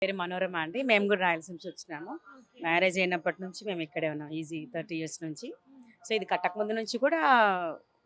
పేరు మనోరమ అండి. మేము కూడా రాయలసీమ నుంచి వచ్చినాము. ఓకే. మ్యారేజ్ అయినప్పటి నుంచి మేము ఇక్కడే ఉన్నాం. ఈజీ 30 ఇయర్స్ నుంచి. హ్మ్. సో, ఇది కట్టక ముందు నుంచి కూడా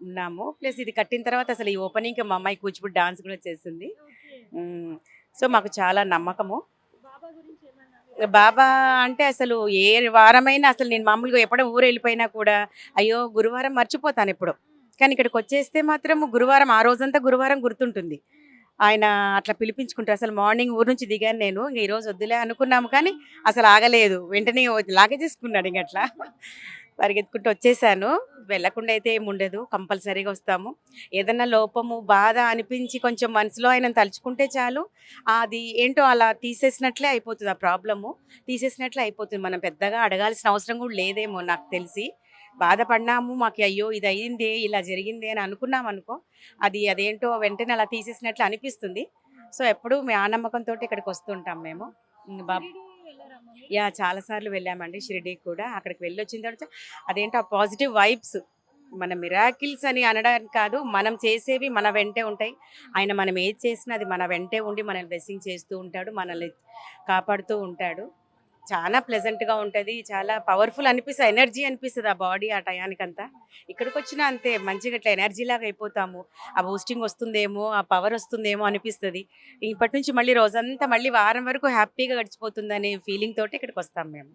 ఉన్నాము. ప్లస్ ఇది కట్టిన తర్వాత అసలు ఈ ఓపెనింగ్‌కి మా అమ్మాయి కూచిపూడి డాన్స్ కూడా చేసింది. ఓకే. హ్మ్. సో, మాకు చాలా నమ్మకము. బాబా గురించి ఏమన్నా వివరాలు బాబా చెప్తారా? అంటే అసలు ఏ వారమైనా అసలు నేను మామూలుగా ఎప్పుడో ఊరెళ్ళిపోయినా కూడా అయ్యో! గురువారం మర్చిపోతానెప్పుడో. హ్మ్. కానీ ఇక్కడికొచ్చేస్తే మాత్రం గురువారం ఆ రోజంతా గురువారం గుర్తుంటుంది. హ్మ్. ఆయన అట్లా పిలిపించుకుంటారు. అసలు మార్నింగ్ ఊరు నుంచి దిగాను నేను. ఇంక ఈరోజు వద్దులే అనుకున్నాము కానీ అసలు ఆగలేదు. వెంటనే లాగేసేసుకున్నాడు ఇంగట్లా. పరిగెత్తుకుంటూ వచ్చేసాను. ఓకే. వెళ్ళకుండా అయితే ఏముండదు. కంపల్సరీగా వస్తాము. ఏదన్నా లోపము, బాధ అనిపించి కొంచెం మనసులో ఆయనను తలుచుకుంటే చాలు. అది ఏంటో అలా తీసేసినట్లే అయిపోతది ఆ ప్రాబ్లము. తీసేసినట్లే అయిపోతుంది. మనం పెద్దగా అడగాల్సిన అవసరం కూడా లేదేమో నాకు తెలిసి. బాధపడినాము. మాకు అయ్యో! ఇది అయిందే, ఇలా జరిగిందే అని అనుకున్నామనుకో, అదేంటో వెంటనే అలా తీసేసినట్లు అనిపిస్తుంది. హ్మ్. సో, ఎప్పుడూ ఆ నమ్మకంతోటి ఇక్కడికి వస్తుంటాం మేము. హ్మ్. షిరిడీ వెళ్లారమ్మా మీరు? చాలా సార్లు వెళ్ళామండి హ్మ్. షిరిడీకి కూడా. అక్కడికి వెళ్ళొచ్చిన తర్వాత అదేంటో ఆ పాజిటివ్ వైబ్స్ హ్మ్. మన మిరాకిల్స్ అని అనడానికి కాదు. మనం చేసేవి మన వెంటే ఉంటాయి. హ్మ్. ఆయన మనం ఏది చేసినా అది మన వెంటే ఉండి మనల్ని బ్లెస్సింగ్ చేస్తూ ఉంటాడు. మనల్ని కాపాడుతూ ఉంటాడు. చాలా ప్లెజెంట్‌గా ఉంటది. చాలా పవర్‌ఫుల్ అనిపిస్తది. ఎనర్జీ అనిపిస్తది ఆ బాడీ ఆ టయానికంతా. ఇక్కడికొచ్చినా అంతే మంచిగా ఇట్లా ఎనర్జీలాగా అయిపోతాము. ఆ బూస్టింగ్ వస్తుందేమో, ఆ పవర్ వస్తుందేమో అనిపిస్తది. ఇప్పటి నుంచి మళ్ళీ రోజంతా మళ్ళీ వారం వరకు హ్యాపీగా గడిచిపోతుందనే ఫీలింగ్ తోటి ఇక్కడికొస్తాం మేము.